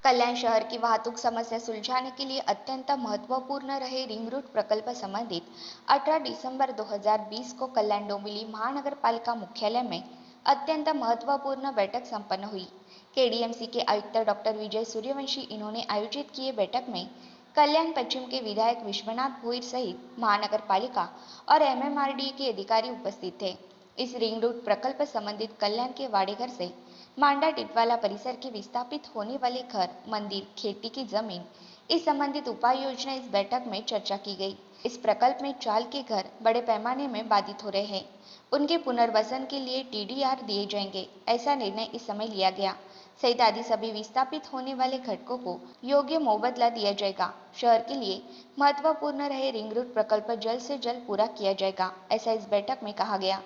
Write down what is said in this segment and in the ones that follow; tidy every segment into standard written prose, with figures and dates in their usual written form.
कल्याण शहर की वाहतूक समस्या सुलझाने के लिए अत्यंत महत्वपूर्ण रहे रिंग रोड प्रकल्प संबंधित 18 दिसंबर 2020 को कल्याण डोंबिवली महानगर पालिका मुख्यालय में अत्यंत महत्वपूर्ण बैठक संपन्न हुई। केडीएमसी के आयुक्त डॉक्टर विजय सूर्यवंशी इन्होंने आयोजित किए बैठक में कल्याण पश्चिम के विधायक विश्वनाथ भोईर सहित महानगर पालिका और एमएमआरडी के अधिकारी उपस्थित थे। इस रिंग रोड प्रकल्प संबंधित कल्याण के वाडेघर से मांडा टिटवाला परिसर के विस्थापित होने वाले घर, मंदिर, खेती की जमीन, इस संबंधित उपाय योजना इस बैठक में चर्चा की गई। इस प्रकल्प में चाल के घर बड़े पैमाने में बाधित हो रहे हैं, उनके पुनर्वसन के लिए टीडीआर दिए जाएंगे, ऐसा निर्णय इस समय लिया गया। सहित आदि सभी विस्थापित होने वाले घटकों को योग्य मुआवजा दिया जाएगा। शहर के लिए महत्वपूर्ण रहे रिंग रोड प्रकल्प जल्द से जल्द पूरा किया जाएगा, ऐसा इस बैठक में कहा गया।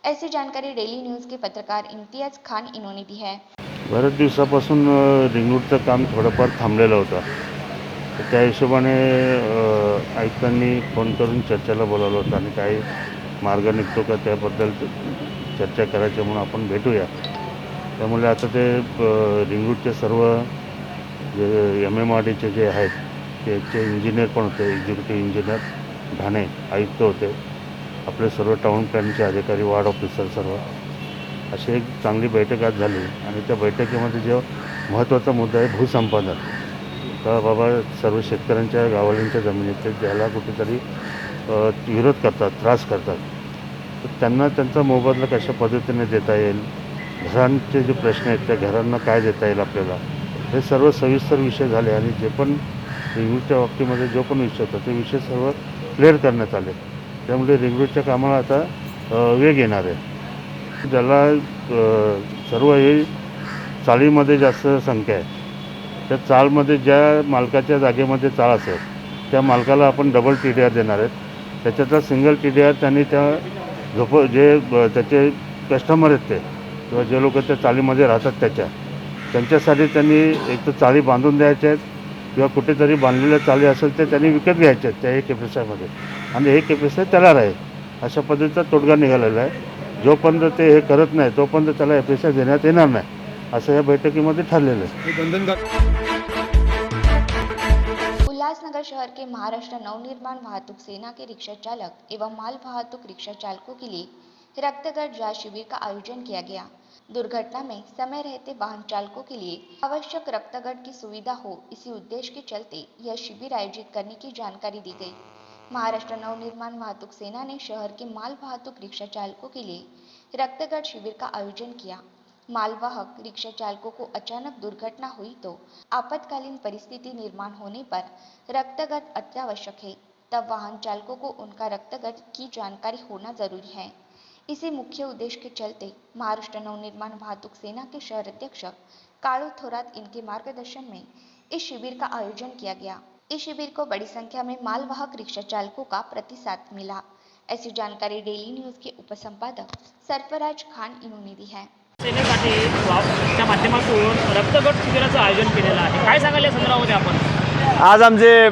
ऐसी जानकारी डेली न्यूज के पत्रकार इम्तियाज खान इन्होंने दी है। बरेच दिवसापासून रिंग रोडचं काम थोडंफार थांबलेलं होतं, तर त्या हिशोबाने आयुक्तांनी फोन करून चर्चेला बोलावलं होतं आणि काही मार्ग निघतो का त्याबद्दल चर्चा करायची म्हणून आपण भेटूया। त्यामुळे आता ते रिंग रोडचे सर्व जे एमएमआरडीचे जे आहेत त्याचे इंजिनियर पण होते, एक्झिक्युटिव्ह इंजिनियर ठाणे आयुक्त होते, आपले सर्व टाउन प्लॅनचे अधिकारी, वार्ड ऑफिसर सर्व अशी एक चांगली बैठक आज झाली आणि त्या बैठकीमध्ये जो महत्त्वाचा मुद्दा आहे भूसंपादन, तर बाबा सर्व शेतकऱ्यांच्या गाववाल्यांच्या जमिनीत ज्याला कुठेतरी विरोध करतात, त्रास करतात, तर त्यांना त्यांचा मोबदला कशा पद्धतीने देता येईल, घरांचे जे प्रश्न आहेत त्या घरांना काय देता येईल आपल्याला, हे सर्व सविस्तर विषय झाले आणि जे पण रिंग रोडच्या बाबतीमध्ये जो पण विषय होता ते विषय सर्व क्लिअर करण्यात आले। त्यामुळे रिंग रोडच्या कामाला आता वेग येणार आहे। ज्याला सर्व हे चाळीमध्ये जास्त संख्या आहे, त्या चाळमध्ये ज्या मालकाच्या जागेमध्ये चाळ असेल त्या मालकाला आपण डबल टीडीआर देणार आहेत। त्याच्यातला सिंगल टीडीआर त्यांनी त्या जे त्याचे कस्टमर आहेत ते किंवा जे लोक त्या चाळीमध्ये राहतात त्यांच्यासाठी त्यांनी एक तर चाळी बांधून द्यायच्या आहेत किंवा कुठेतरी बांधलेल्या चाळी असेल ते त्यांनी विकत घ्यायच्या आहेत त्या एक एफएसआयमध्ये, आणि एक एफएसआय त्याला राहील, अशा पद्धतीचा तोडगा निघालेला आहे। जोपर्यंत ते हे करत नाही तोपर्यंत त्याला एफएसआय देण्यात येणार नाही, असं या बैठकीमध्ये ठरलेलं आहे। उल्लासनगर शहर के महाराष्ट्र नवनिर्माण वाहतुक सेना के रिक्शा चालक एवं माल वाहतुक रिक्शा चालकों के लिए रक्तगढ़ जांच शिविर का आयोजन किया गया। दुर्घटना में समय रहते वाहन चालकों के लिए आवश्यक रक्तगढ़ की सुविधा हो, इसी उद्देश्य के चलते यह शिविर आयोजित करने की जानकारी दी गई। महाराष्ट्र नवनिर्माण वाहतुक सेना ने शहर के माल वाहतुक रिक्शा चालकों के लिए रक्तगढ़ शिविर का आयोजन किया। मालवाहक रिक्शा चालकों को अचानक दुर्घटना हुई तो आपातकालीन परिस्थिति निर्माण होने पर रक्तगढ़ अत्यावश्यक है, तब वाहन चालकों को उनका रक्तगढ़ की जानकारी होना जरूरी है। इसी मुख्य उद्देश्य के चलते महाराष्ट्र नवनिर्माण वाहतुक सेना के शहर अध्यक्ष कालू थोरात इनके मार्गदर्शन में इस शिविर का आयोजन किया गया। इस शिविर को बड़ी संख्या में मालवाहक रिक्शा चालकों का प्रतिसाद मिला, ऐसी जानकारी डेली न्यूज के उपसंपादक सरफराज खान इन्होंने दी है। सेनेसाठी माध्यमातून रक्तगट शिबिराचं आयोजन केलेलं आहे, काय सांगाल या संदर्भामध्ये आपण? आज आमचे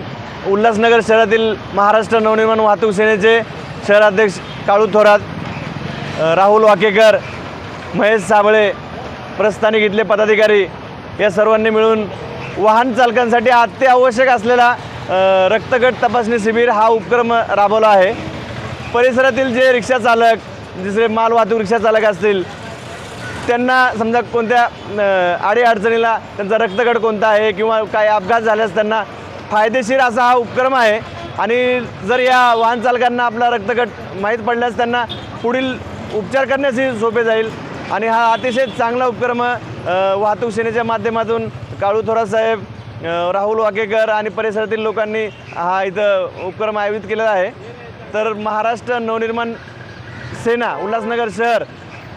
उल्हासनगर शहरातील महाराष्ट्र नवनिर्माण वाहतूक सेनेचे शहराध्यक्ष काळू थोरात, राहुल वाकेकर, महेश साबळे, प्रस्थानिक इथले पदाधिकारी या सर्वांनी मिळून वाहन चालकांसाठी अत्यावश्यक असलेला रक्तगट तपासणी शिबिर हा उपक्रम राबवला आहे। परिसरातील जे रिक्षा चालक, दुसरे माल वाहतूक रिक्षा चालक असतील, त्यांना समजा कोणत्या अडीअडचणीला त्यांचा रक्तगट कोणता आहे किंवा काय अपघात झाल्यास त्यांना फायदेशीर असा हा उपक्रम आहे। आणि जर या वाहन चालकांना आपला रक्तगट माहीत पडल्यास त्यांना पुढील उपचार करण्यासही सोपे जाईल। आणि हा अतिशय चांगला उपक्रम वाहतूक सेनेच्या माध्यमातून काळू थोरात साहेब, राहुल वाकेकर आणि परिसरातील लोकांनी हा इथं उपक्रम आयोजित केलेला आहे। तर महाराष्ट्र नवनिर्माण सेना उल्हासनगर शहर,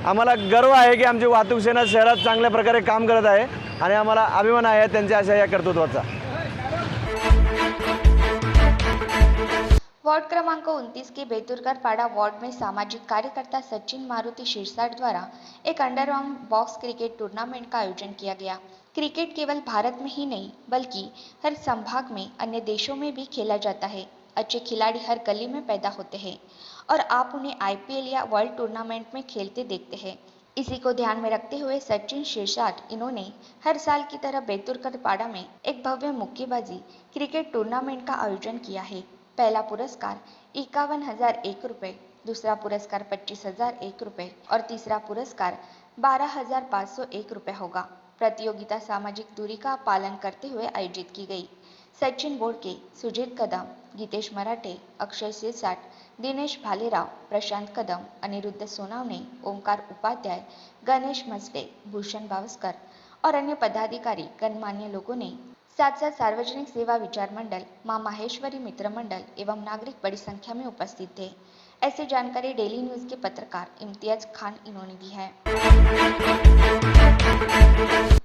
आम्हाला गर्व आहे की आमची वाहतूक सेना शहरात चांगल्या प्रकारे काम करत आहे आणि आम्हाला अभिमान आहे त्यांच्या अशा या कर्तृत्वाचा। वार्ड क्रमांक 29 के बेतुरकर पाड़ा वार्ड में सामाजिक कार्यकर्ता सचिन मारुति शिरसाट द्वारा एक अंडरआर्म बॉक्स क्रिकेट टूर्नामेंट का आयोजन किया गया। क्रिकेट केवल भारत में ही नहीं बल्कि हर संभाग में, अन्य देशों में भी खेला जाता है। अच्छे खिलाड़ी हर गली में पैदा होते हैं और आप उन्हें आईपीएल या वर्ल्ड टूर्नामेंट में खेलते देखते हैं। इसी को ध्यान में रखते हुए सचिन शिरसाट इन्होंने हर साल की तरह बेतुरकरपाड़ा में एक भव्य मुक्केबाजी क्रिकेट टूर्नामेंट का आयोजन किया है। पहला पुरस्कार 51,001 रुपये, दूसरा पुरस्कार 25,001 रुपये और तीसरा पुरस्कार 12,501 रुपये होगा। प्रतियोगिता सामाजिक दूरी का पालन करते हुए आयोजित की गई। सचिन बोडके, सुजीत कदम, गीतेश मराठे, अक्षय शिरसाट, दिनेश भालेराव, प्रशांत कदम, अनिरुद्ध सोनावणे, ओमकार उपाध्याय, गणेश मजडे, भूषण बावस्कर और अन्य पदाधिकारी गणमान्य लोगों ने साथ साथ सार्वजनिक सेवा विचार मंडल, मां माहेश्वरी मित्र मंडल एवं नागरिक बड़ी संख्या में उपस्थित थे। ऐसी जानकारी डेली न्यूज के पत्रकार इम्तियाज खान इन्होंने दी है।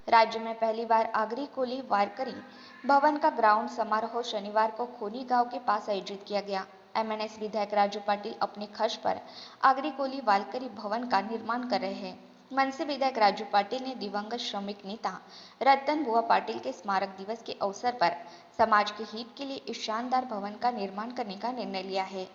राज्य में पहली बार आगरी कोली वारकरी भवन का ग्राउंड समारोह शनिवार को खोनी गांव के पास आयोजित किया गया। एमएनएस विधायक राजू पाटिल अपने खर्च पर आगरी कोली वारकरी भवन का निर्माण कर रहे हैं। मनसे विधायक राजू पाटिल ने दिवंगत श्रमिक नेता रतन बुआ पाटिल के स्मारक दिवस के अवसर पर समाज के हित के लिए इस शानदार भवन का निर्माण करने का निर्णय लिया है।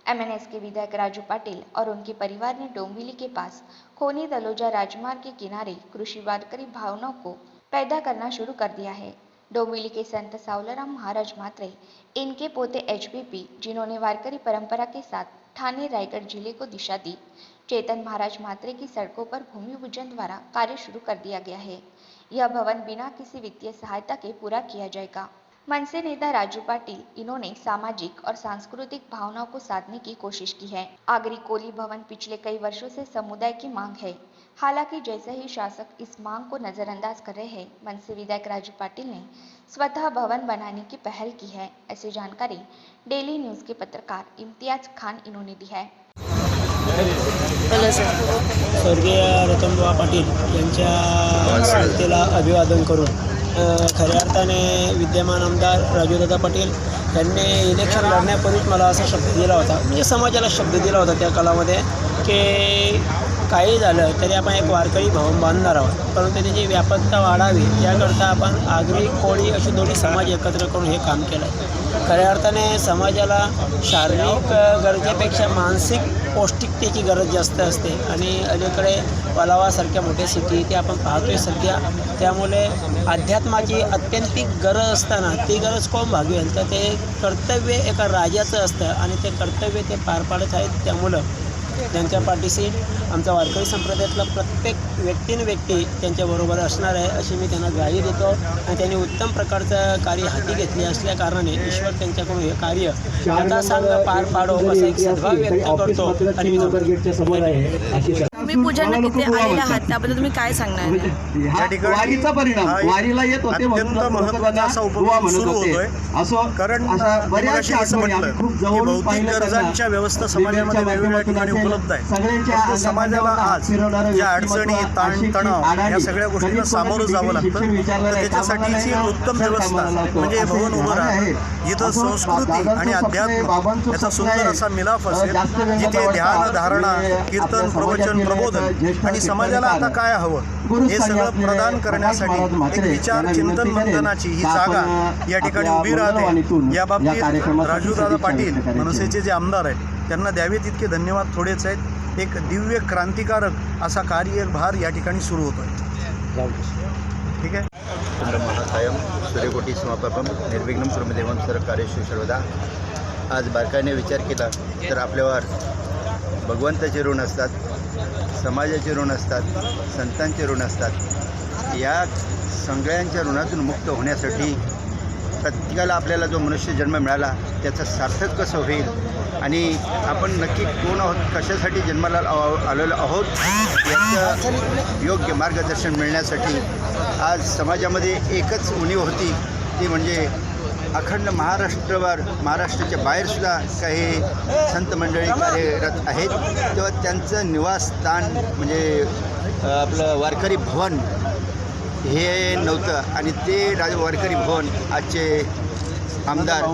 एमएनएस के विधायक राजू पाटिल और उनके परिवार ने डोंबिवली के पास खोनी तलोजा राजमार्ग के किनारे कृषि वारकरी भावनाओं को पैदा करना शुरू कर दिया है। डोंबिवली के संत सावलाराम महाराज म्हात्रे, इनके पोते एचबीपी, जिन्होंने वारकरी परंपरा के साथ ठाणे रायगढ़ जिले को दिशा दी। चेतन महाराज म्हात्रे की सड़कों पर भूमि पूजन द्वारा कार्य शुरू कर दिया गया है। यह भवन बिना किसी वित्तीय सहायता के पूरा किया जाएगा। मनसे नेता राजू पाटिल इन्होंने सामाजिक और सांस्कृतिक भावनाओं को साधने की कोशिश की है। आगरी कोली भवन पिछले कई वर्षों से समुदाय की मांग है। हालांकि जैसे ही शासक इस मांग को नजरअंदाज कर रहे हैं, मनसे विधायक राजू पाटिल ने स्वतः भवन बनाने की पहल की है। ऐसी जानकारी डेली न्यूज के पत्रकार इम्तियाज खान इन्होंने दी है। स्वर्गीय रतनबुवा पाटील यांच्या स्मृतीला अभिवादन करून खऱ्या अर्थाने विद्यमान आमदार राजूदादा पाटील यांनी इलेक्शन लढण्यापूर्वीच मला असा शब्द दिला होता, म्हणजे समाजाला शब्द दिला होता त्या कालामध्ये की काही झालं तरी आपण एक वारकरी भवन बांधणार आहोत, परंतु त्याची व्यापकता वाढावी याकरता आपण आगरी कोळी अशी दोन्ही समाज एकत्र करून हे काम केलं आहे। खऱ्या अर्थाने समाजाला शारीरिक गरजेपेक्षा मानसिक पौष्टिकतेची गरज जास्त असते आणि अलीकडे पलावासारख्या मोठ्या सिटी ते आपण पाहतोय सध्या, त्यामुळे अध्यात्माची अत्यंतिक गरज असताना ती गरज कोण भागवेल, तर ते कर्तव्य एका राजाचं असतं आणि ते कर्तव्य ते पार पाडत आहेत। त्यामुळं त्यांच्या पाठीशी आमचा वारकरी संप्रदायातला प्रत्येक व्यक्ती त्यांच्याबरोबर असणार आहे अशी मी त्यांना ग्वाही देतो आणि त्यांनी उत्तम प्रकारचं कार्य हाती घेतले असल्या कारणाने ईश्वर त्यांच्याकडून हे कार्य यथासांग पार पाडो असा एक सद्भाव व्यक्त करतो आणि मी पूजन इथे आलेले आहात त्याबद्दल तुम्ही काय सांगणार? या ठिकाणी वारीचा परिणाम वारीला येत होते म्हणून महत्त्वाचा असा उपक्रम सुरू होतोय असो, कारण बऱ्याच म्हटलं की भौतिक गरजांच्या व्यवस्था समाजामध्ये वेगवेगळ्या ठिकाणी उपलब्ध आहे। समाजाला आज ज्या अडचणी, ताणतणाव या सगळ्या गोष्टींना सामोरं जावं लागतं, तर त्याच्यासाठीची उत्तम व्यवस्था म्हणजे भवन उभं राहतं, जिथं संस्कृती आणि अध्यात्म याचा सुंदर असा मिलाफ असेल, जिथे ध्यान, धारणा, कीर्तन, प्रवचन, प्रबोधन आणि समाजाला आता काय हवं हे सगळं प्रदान करण्यासाठी एक विचार चिंतन मंथनाची ही जागा या ठिकाणी उभी राहते। या बाबतीत राजूदादा पाटील मनसेचे जे आमदार आहेत त्यांना द्यावे तितके धन्यवाद थोडेच आहेत। एक दिव्य क्रांतिकारक असा कार्यभार या ठिकाणी सुरू होतोय। ठीक आहे। महाकायम सूर्यकोटी समापकम निर्विघ्नं कुर्मदेवं सर्वकार्येषु सर्वदा। आज बारकाईने विचार केला तर आपल्यावर भगवंताचे ऋण असतात, समाजाचे ऋण असतात, संतांचे ऋण असतात। या सगळ्यांच्या ऋणातून मुक्त होण्यासाठी प्रत्येकाला आपल्याला जो मनुष्य जन्म मिळाला त्याचं सार्थक कसं होईल आणि आपण नक्की कोण आहोत, कशासाठी जन्माला आलेलो आहोत याचं योग्य मार्गदर्शन मिळण्यासाठी आज समाजामध्ये एकच उणीव होती, ती म्हणजे अखंड महाराष्ट्राच्या बाहेरसुद्धा काही संत मंडळी कार्यरत आहेत, तेव्हा त्यांचं निवासस्थान म्हणजे आपलं वारकरी भवन हे नव्हतं आणि ते वारकरी भवन आजचे आमदार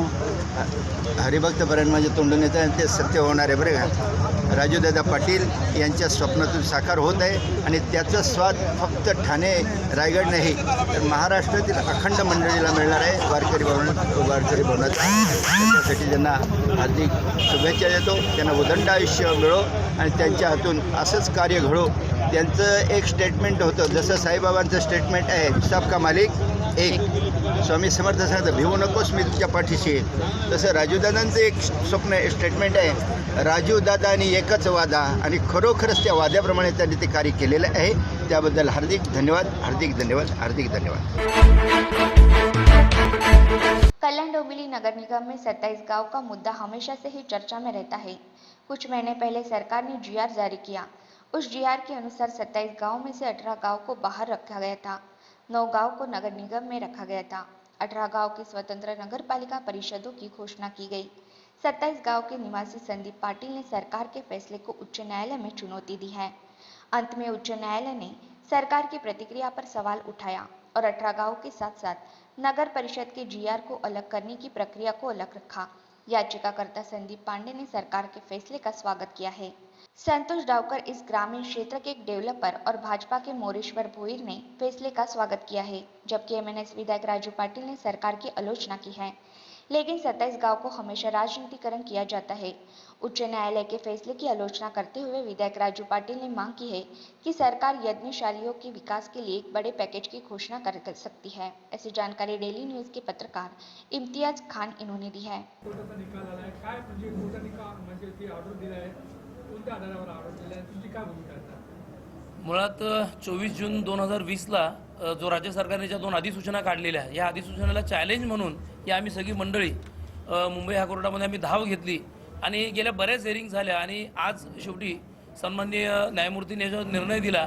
हरिभक्त माझ्या तोंडून येतं आणि ते सत्य होणार आहे बरं का। राजूदादा पाटील यांच्या स्वप्नातून साकार होत आहे आणि त्याचा स्वाद फक्त ठाणे रायगड नाही तर महाराष्ट्रातील अखंड मंडळीला मिळणार आहे वारकरी भवनाचा। त्यासाठी त्यांना हार्दिक शुभेच्छा देतो, त्यांना उदंड आयुष्य मिळो आणि त्यांच्या हातून असंच कार्य घडो त्यांचं एक स्टेटमेंट होतं, जसं साईबाबांचं स्टेटमेंट आहे, सबका मालिक एक. स्वामी समर्थ सांगतं, भिवू नकोस, मी तुमच्या पाठीशी आहे. तसं राजूदादांचं एक स्वप्न स्टेटमेंट आहे, राजूदादा आणि एकच वादा, आणि खरोखरच त्या वाद्याप्रमाणे त्यांनी ते कार्य केलेलं आहे. त्याबद्दल हार्दिक धन्यवाद, हार्दिक धन्यवाद, हार्दिक धन्यवाद. कल्याण डोंबिवली नगर निगम में 27 गांव का मुद्दा हमेशा से ही चर्चा में रहता है। कुछ महीने पहले सरकार ने जीआर जारी किया। उस जीआर के अनुसार 27 गांव में से 18 गांव को बाहर रखा गया था, 9 गांव को नगर निगम में रखा गया था। 18 गांव की स्वतंत्र नगर पालिका परिषदों की घोषणा की गई। 27 गांव के निवासी संदीप पाटिल ने सरकार के फैसले को उच्च न्यायालय में चुनौती दी है। अंत में उच्च न्यायालय ने सरकार की प्रतिक्रिया पर सवाल उठाया और 18 गांव के साथ साथ नगर परिषद के जीआर को अलग करने की प्रक्रिया को अलग रखा। याचिकाकर्ता संदीप पांडे ने सरकार के फैसले का स्वागत किया है। संतोष डावकर इस ग्रामीण क्षेत्र के एक डेवलपर और भाजपा के मोरेश्वर भोईर ने फैसले का स्वागत किया है, जबकि एमएनएस विधायक राजू पाटिल ने सरकार की आलोचना की है। लेकिन 27 गांव को हमेशा राजनीतिकरण किया जाता है। उच्च न्यायालय के फैसले की आलोचना करते हुए विधायक राजू पाटिल ने मांग की है कि सरकार यज्ञशालियों के विकास के लिए एक बड़े पैकेज की घोषणा कर सकती है। ऐसी जानकारी डेली न्यूज के पत्रकार इम्तियाज खान इन्होंने दी है। मुळात 24 जून 2020ला जो राज्य सरकारने ज्या 2 अधिसूचना काढलेल्या, या अधिसूचनेला चॅलेंज म्हणून या आम्ही सगळी मंडळी मुंबई हायकोर्टामध्ये आम्ही धाव घेतली आणि गेल्या बऱ्याच हेरिंग झाल्या आणि आज शेवटी सन्माननीय न्यायमूर्तीने जो निर्णय दिला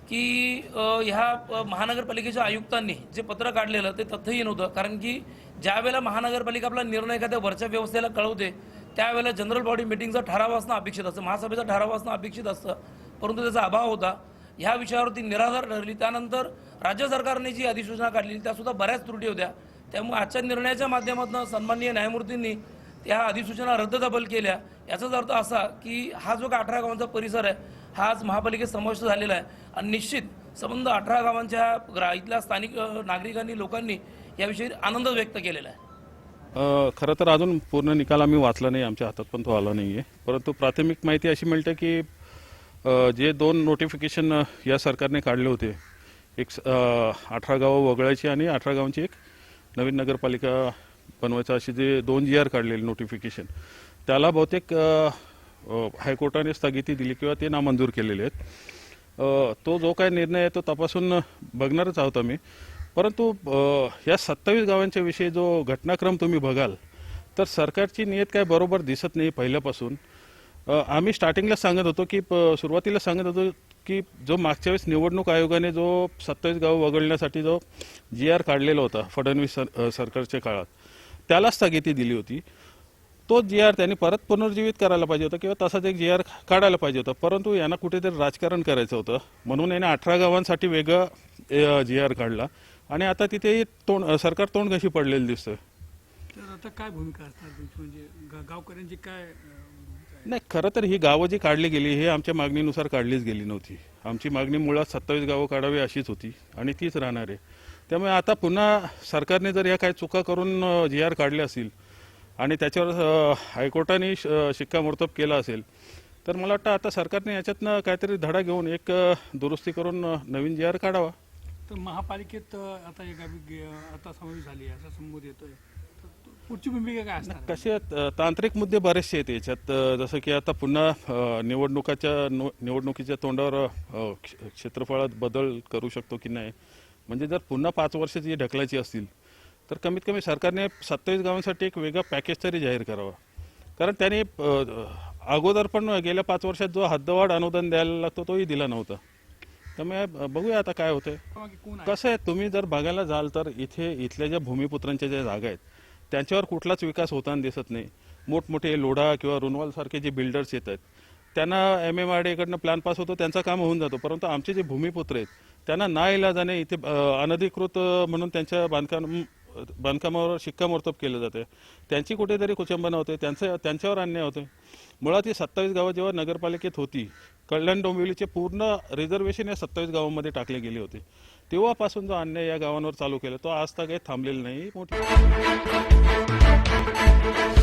की ह्या महानगरपालिकेच्या आयुक्तांनी जे पत्र काढलेलं ते तथ्यहीन होतं. कारण की ज्या वेळेला महानगरपालिका आपला निर्णय एखाद्या वरच्या व्यवस्थेला कळवते त्यावेळेला जनरल बॉडी मिटिंगचा ठराव असणं अपेक्षित असतं, महासभेचा ठराव असणं अपेक्षित असतं, परंतु त्याचा अभाव होता. ह्या विषयावरती निराधार ठरली. त्यानंतर राज्य सरकारने जी अधिसूचना काढली त्यासुद्धा बऱ्याच त्रुटी होत्या. त्यामुळे आजच्या निर्णयाच्या माध्यमातून सन्माननीय न्यायमूर्तींनी त्या अधिसूचना रद्दतबल केल्या. याचाच अर्थ असा की हा जो 18 गावांचा परिसर आहे हा आज महापालिकेत समाविष्ट झालेला आहे आणि निश्चित संबंध 18 गावांच्या इथल्या स्थानिक नागरिकांनी लोकांनी याविषयी आनंद व्यक्त केलेला आहे. खरं तर अजून पूर्ण निकाल आम्ही वाचला नाही, आमच्या हातात पण तो आला नाही आहे. परंतु प्राथमिक माहिती अशी मिळते की जे 2 नोटिफिकेशन या सरकारने काढले होते, एक 18 गावं वगळायची आणि 18 गावांची एक नवीन नगरपालिका बनवायचं अशी जे 2 जीआर काढलेले नोटिफिकेशन, त्याला बहुतेक हायकोर्टाने स्थगिती दिली किंवा ते नामंजूर केलेले आहेत. तो जो काय निर्णय आहे तो तपासून बघणारच आहोत आम्ही. परंतु या 27 गावांच्या विषयी जो घटनाक्रम तुम्ही बघाल तर सरकारची नियत काय बरोबर दिसत नाही पहिल्यापासून. आम्ही स्टार्टिंगला सांगत होतो की सुरुवातीला सांगत होतो की जो मागच्या वेळेस निवडणूक आयोगाने जो 27 गाव वगळण्यासाठी जो जीआर काढलेला होता फडणवीस सरकारच्या काळात, त्याला स्थगिती दिली होती. तो जीआर त्यांनी परत पुनर्जीवित करायला पाहिजे होता किंवा तसाच एक जीआर काढायला पाहिजे होता. परंतु यांना कुठेतरी राजकारण करायचं होतं म्हणून याने 18 गावांसाठी वेगळं जीआर काढला आणि आता तिथे सरकार तोंडघशी पडलेलं दिसतंय. तर आता काय भूमिका असणार तुमची, म्हणजे गावकऱ्यांची काय? नाही, खरं तर ही गावं जी काढली गेली हे आमच्या मागणीनुसार काढलीच गेली नव्हती. आमची मागणी मुळात 27 गावं काढावी अशीच होती आणि तीच राहणार आहे. त्यामुळे आता पुन्हा सरकारने जर या काही चुका करून जीआर काढले असतील आणि त्याच्यावर हायकोर्टाने शिक्कामोर्तब केला असेल तर मला वाटतं आता सरकारने याच्यातनं काहीतरी धडा घेऊन एक दुरुस्ती करून नवीन जीआर काढावा. तर महापालिकेत आता आता समावेश झाली असं संबोध येतोय, पुढची भूमिका काय असणार? कसे तांत्रिक मुद्दे बरेचसे आहेत याच्यात. जसं की आता पुन्हा निवडणुकीच्या तोंडावर क्षेत्रफळात बदल करू शकतो की नाही, म्हणजे जर पुन्हा 5 वर्ष जी ढकलायची असतील तर कमीत कमी सरकारने 27 गावांसाठी एक वेगळा पॅकेज तरी जाहीर करावा. कारण त्याने अगोदर पण गेल्या 5 वर्षात जो हद्दवाढ अनुदान द्यायला लागतो तोही दिला नव्हता. त्यामुळे बघूया आता काय होतंय. कसं आहे, तुम्ही जर बघायला जाल तर इथल्या ज्या भूमिपुत्रांच्या ज्या जागा आहेत त्यांच्यावर कुठलाच विकास होताना दिसत नाही. मोठमोठे लोढा किंवा रुनवाल सारखे जे बिल्डर्स येत आहेत त्यांना MMRDAकडनं प्लॅन पास होतो, त्यांचं काम होऊन जातो. परंतु आमचे जे भूमिपुत्र आहेत त्यांना नाईलाजाने इथे अनधिकृत म्हणून त्यांच्या बांधकामावर शिक्कामोर्तब केलं जाते. त्यांची कुठेतरी कुचंबना होते, त्यांच्यावर अन्याय होते. मुळात ही 27 गावं जेव्हा नगरपालिकेत होती, कल्याण डोंबिवलीचे पूर्ण रिझर्वेशन या 27 गावांमध्ये टाकले गेले होते. तेव्हापासून जो अन्याय या गावांवर चालू केला तो आज तर काही थांबलेला नाही. मोठी